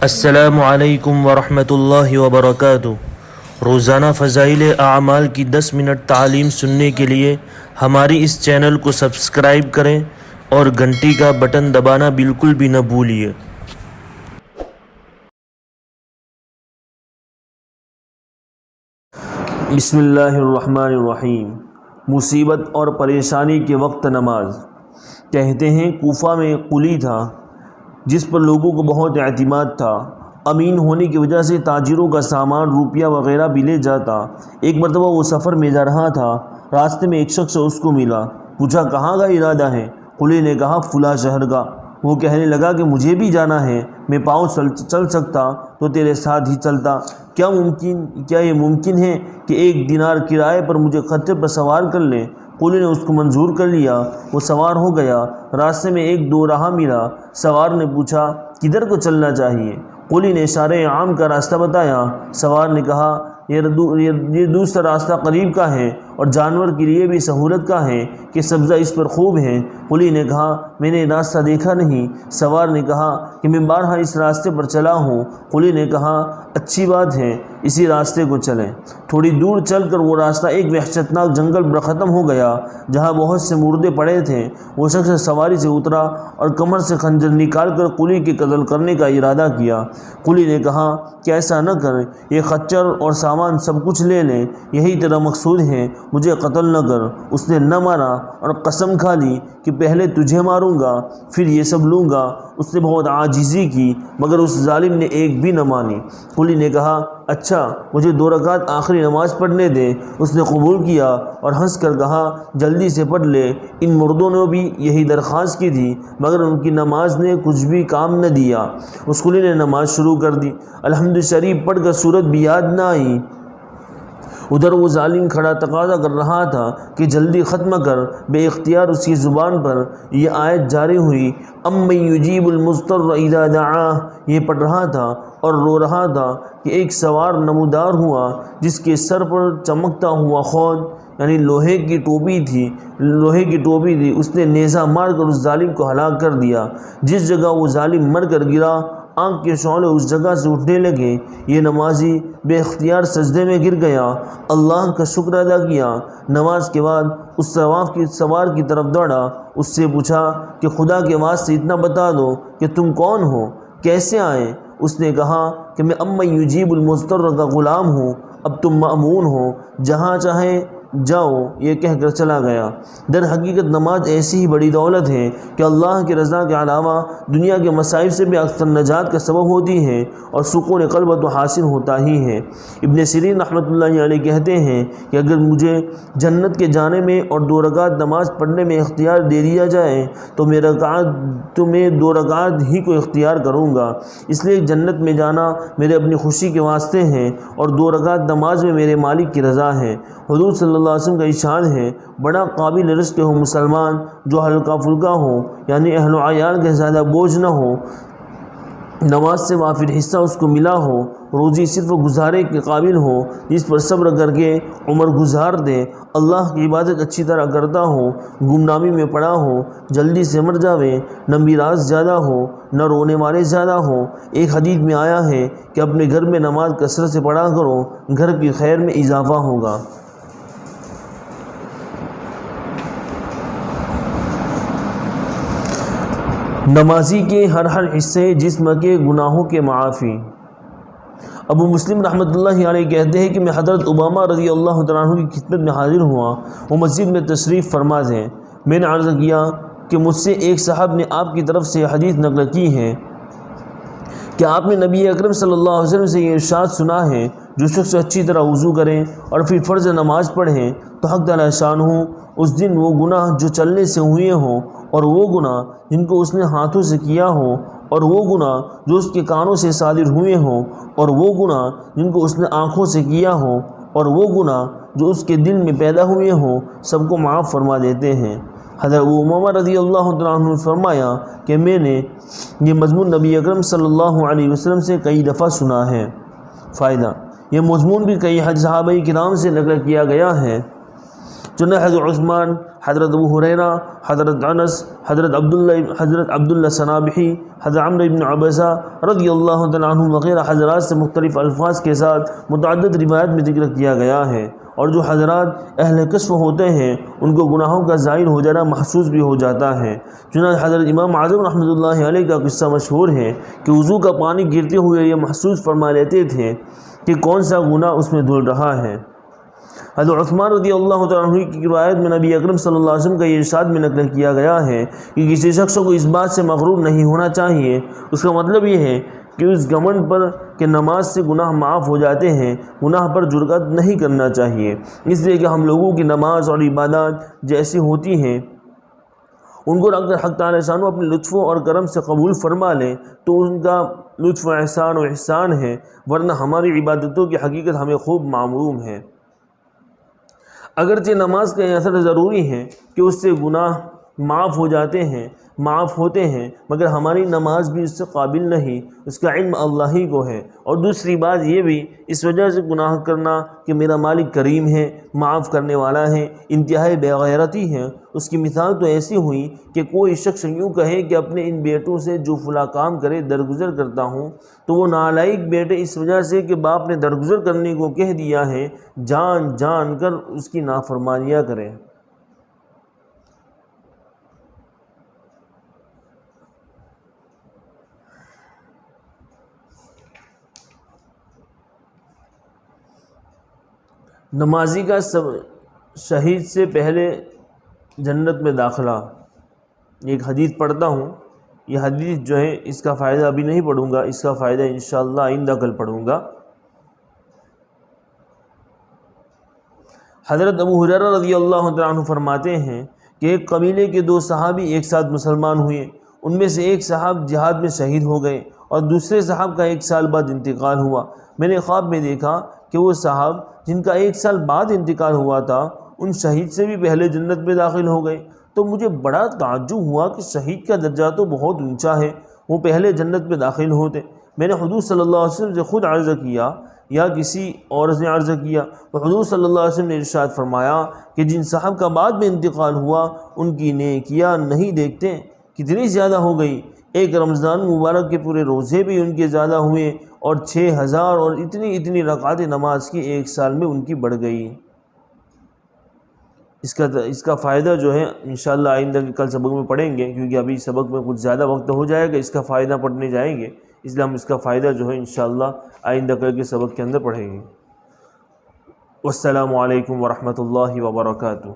السلام علیکم ورحمۃ اللہ وبرکاتہ۔ روزانہ فضائل اعمال کی 10 منٹ تعلیم سننے کے لیے ہماری اس چینل کو سبسکرائب کریں اور گھنٹی کا بٹن دبانا بالکل بھی نہ بھولیے۔ بسم اللہ الرحمن الرحیم۔ مصیبت اور پریشانی کے وقت نماز۔ کہتے ہیں کوفہ میں ایک قلی تھا جس پر لوگوں کو بہت اعتماد تھا۔ امین ہونے کی وجہ سے تاجروں کا سامان روپیہ وغیرہ بھی لے جاتا۔ ایک مرتبہ وہ سفر میں جا رہا تھا، راستے میں ایک شخص اس کو ملا، پوچھا کہاں کا ارادہ ہے؟ قلی نے کہا فلاں شہر کا۔ وہ کہنے لگا کہ مجھے بھی جانا ہے، میں پاؤں چل سکتا تو تیرے ساتھ ہی چلتا۔ کیا یہ ممکن ہے کہ 1 دینار کرائے پر مجھے خچر پر سوار کر لیں؟ قلی نے اس کو منظور کر لیا۔ وہ سوار ہو گیا۔ راستے میں ایک دو راہ ملا۔ سوار نے پوچھا کدھر کو چلنا چاہیے؟ قلی نے اشارے عام کا راستہ بتایا۔ سوار نے کہا یہ دوسرا راستہ قریب کا ہے اور جانور کے لیے بھی سہولت کا ہے کہ سبزہ اس پر خوب ہے۔ قلی نے کہا میں نے راستہ دیکھا نہیں۔ سوار نے کہا کہ میں بارہا اس راستے پر چلا ہوں۔ قلی نے کہا اچھی بات ہے، اسی راستے کو چلیں۔ تھوڑی دور چل کر وہ راستہ ایک وحشتناک جنگل پر ختم ہو گیا جہاں بہت سے مردے پڑے تھے۔ وہ شخص سواری سے اترا اور کمر سے خنجر نکال کر قلی کے قتل کرنے کا ارادہ کیا۔ قلی نے کہا کہ ایسا نہ کر، یہ خچر اور سامان سب کچھ لے لیں، یہی تیرا مقصود ہے، مجھے قتل نہ کر۔ اس نے نہ مارا اور قسم کھا لی کہ پہلے تجھے ماروں گا پھر یہ سب لوں گا۔ اس نے بہت عاجزی کی مگر اس ظالم نے ایک بھی نہ مانی۔ قلی نے کہا اچھا مجھے 2 رکعت آخری نماز پڑھنے دے۔ اس نے قبول کیا اور ہنس کر کہا جلدی سے پڑھ لے۔ ان مردوں نے بھی یہی درخواست کی تھی مگر ان کی نماز نے کچھ بھی کام نہ دیا۔ اس قلی نے نماز شروع کر دی۔ الحمد شریف پڑھ کر سورت بھی یاد نہ آئی۔ ادھر وہ ظالم کھڑا تقاضا کر رہا تھا کہ جلدی ختم کر۔ بے اختیار اس کی زبان پر یہ آیت جاری ہوئی امن یجیب المضطر اذا دعاہ۔ یہ پڑھ رہا تھا اور رو رہا تھا کہ ایک سوار نمودار ہوا جس کے سر پر چمکتا ہوا خود یعنی لوہے کی ٹوپی تھی۔ اس نے نیزہ مار کر اس ظالم کو ہلاک کر دیا۔ جس جگہ وہ ظالم مر کر گرا آنکھ کے شعلے اس جگہ سے اٹھنے لگے۔ یہ نمازی بے اختیار سجدے میں گر گیا، اللہ کا شکر ادا کیا۔ نماز کے بعد اس سوار کی طرف دوڑا، اس سے پوچھا کہ خدا کے واسطے اتنا بتا دو کہ تم کون ہو، کیسے آئے؟ اس نے کہا کہ میں امن یجیب المضطر کا غلام ہوں، اب تم مأمون ہو، جہاں چاہے جاؤ۔ یہ کہہ کر چلا گیا۔ در حقیقت نماز ایسی ہی بڑی دولت ہے کہ اللہ کی رضا کے علاوہ دنیا کے مصائب سے بھی اکثر نجات کا سبب ہوتی ہے اور سکون قلب تو حاصل ہوتا ہی ہے۔ ابن سیرین رحمۃ اللہ علیہ کہتے ہیں کہ اگر مجھے جنت کے جانے میں اور 2 رکعت نماز پڑھنے میں اختیار دے دیا جائے تو میں 2 رکعت ہی کو اختیار کروں گا، اس لیے جنت میں جانا میرے اپنی خوشی کے واسطے ہے اور 2 رکعت نماز میں میرے مالک کی رضا ہے۔ حضور صلی اللہ علیہ وسلم کا ارشاد ہے بڑا قابل رزق ہو مسلمان جو ہلکا پھلکا ہو یعنی اہل و عیال کے زیادہ بوجھ نہ ہو، نماز سے وافر حصہ اس کو ملا ہو، روزی صرف گزارے کے قابل ہو، جس پر صبر کر کے عمر گزار دے، اللہ کی عبادت اچھی طرح کرتا ہو، گمنامی میں پڑا ہو، جلدی سے مر جاوے، نہ میراث زیادہ ہو نہ رونے والے زیادہ ہو۔ ایک حدیث میں آیا ہے کہ اپنے گھر میں نماز کثرت سے پڑھا کرو، گھر کی خیر میں اضافہ ہوگا۔ نمازی کے ہر حصے جسم کے گناہوں کے معافی۔ ابو مسلم رحمۃ اللہ علیہ کہتے ہیں کہ میں حضرت عبامہ رضی اللہ تعالیٰ عنہ کی خدمت میں حاضر ہوا، وہ مسجد میں تشریف فرما تھے۔ میں نے عرض کیا کہ مجھ سے ایک صاحب نے آپ کی طرف سے حدیث نقل کی ہے کہ آپ نے نبی اکرم صلی اللہ علیہ وسلم سے یہ ارشاد سنا ہے جو شخص اچھی طرح وضو کرے اور پھر فرض نماز پڑھے تو حق تعالیٰ شان ہو اس دن وہ گناہ جو چلنے سے ہوئے ہوں اور وہ گناہ جن کو اس نے ہاتھوں سے کیا ہو اور وہ گناہ جو اس کے کانوں سے صادر ہوئے ہوں اور وہ گناہ جن کو اس نے آنکھوں سے کیا ہو اور وہ گناہ جو اس کے دل میں پیدا ہوئے ہوں سب کو معاف فرما دیتے ہیں۔ حضرت عمر رضی اللہ تعالیٰ عنہ نے فرمایا کہ میں نے یہ مضمون نبی اکرم صلی اللہ علیہ وسلم سے کئی دفعہ سنا ہے۔ فائدہ، یہ مضمون بھی کئی صحابہ کرام سے نقل کیا گیا ہے، چنانچہ حضرت عثمان، حضرت ابو ہریرہ، حضرت انس، حضرت عبداللہ صنابحی، حضرت عمرو بن عبسہ رضی اللہ تعالیٰ عنہ وغیرہ حضرات سے مختلف الفاظ کے ساتھ متعدد روایات میں ذکر کیا گیا ہے، اور جو حضرات اہل کشف ہوتے ہیں ان کو گناہوں کا ظاہر ہو جانا محسوس بھی ہو جاتا ہے۔ چنانچہ حضرت امام اعظم رحمۃ اللہ علیہ کا قصہ مشہور ہے کہ وضو کا پانی گرتے ہوئے یہ محسوس فرما لیتے تھے کہ کون سا گناہ اس میں دھل رہا ہے۔ حضرت عثمان رضی اللہ تعالیٰ عنہ کی روایت میں نبی اکرم صلی اللہ علیہ وسلم کا یہ ارشاد میں نقل کیا گیا ہے کہ کسی شخص کو اس بات سے مغرور نہیں ہونا چاہیے، اس کا مطلب یہ ہے کہ اس گھمنڈ پر کہ نماز سے گناہ معاف ہو جاتے ہیں، گناہ پر جرأت نہیں کرنا چاہیے، اس لیے کہ ہم لوگوں کی نماز اور عبادات جیسی ہوتی ہیں ان کو اگر حق تعالیٰ شانہ اپنے لطف اور کرم سے قبول فرما لیں تو ان کا لطف و احسان ہے، ورنہ ہماری عبادتوں کی حقیقت ہمیں خوب معلوم ہے۔ اگرچہ نماز کا یہ اثر ضروری ہے کہ اس سے گناہ معاف ہوتے ہیں، مگر ہماری نماز بھی اس سے قابل نہیں، اس کا علم اللہ ہی کو ہے۔ اور دوسری بات یہ بھی اس وجہ سے گناہ کرنا کہ میرا مالک کریم ہے، معاف کرنے والا ہے، انتہائی بے غیرتی ہے۔ اس کی مثال تو ایسی ہوئی کہ کوئی شخص یوں کہے کہ اپنے ان بیٹوں سے جو فلاں کام کرے درگزر کرتا ہوں، تو وہ نالائق بیٹے اس وجہ سے کہ باپ نے درگزر کرنے کو کہہ دیا ہے جان کر اس کی نافرمانیاں کریں۔ نمازی کا شہید سے پہلے جنت میں داخلہ، ایک حدیث پڑھتا ہوں، یہ حدیث جو ہے اس کا فائدہ ابھی نہیں پڑھوں گا، اس کا فائدہ انشاءاللہ آئندہ کل پڑھوں گا۔ حضرت ابو ہریرہ رضی اللہ تعالیٰ عنہ فرماتے ہیں کہ ایک قبیلے کے دو صحابی ایک ساتھ مسلمان ہوئے، ان میں سے ایک صاحب جہاد میں شہید ہو گئے اور دوسرے صاحب کا 1 سال بعد انتقال ہوا۔ میں نے خواب میں دیکھا کہ وہ صاحب جن کا 1 سال بعد انتقال ہوا تھا ان شہید سے بھی پہلے جنت میں داخل ہو گئے، تو مجھے بڑا تعجب ہوا کہ شہید کا درجہ تو بہت اونچا ہے، وہ پہلے جنت میں داخل ہوتے۔ میں نے حضور صلی اللہ علیہ وسلم سے خود عرض کیا یا کسی اور سے عرض کیا تو حضور صلی اللہ علیہ وسلم نے ارشاد فرمایا کہ جن صاحب کا بعد میں انتقال ہوا ان کی نیکیاں نہیں دیکھتے کتنی زیادہ ہو گئی، ایک رمضان مبارک کے پورے روزے بھی ان کے زیادہ ہوئے اور 6000 اور اتنی رکعات نماز کی 1 سال میں ان کی بڑھ گئی۔ اس کا فائدہ جو ہے انشاءاللہ آئندہ کل سبق میں پڑھیں گے، کیونکہ ابھی سبق میں کچھ زیادہ وقت ہو جائے گا، اس کا فائدہ پڑھنے جائیں گے، اس لیے ہم اس کا فائدہ جو ہے انشاءاللہ آئندہ کل کے سبق کے اندر پڑھیں گے۔ والسلام علیکم ورحمۃ اللہ وبرکاتہ۔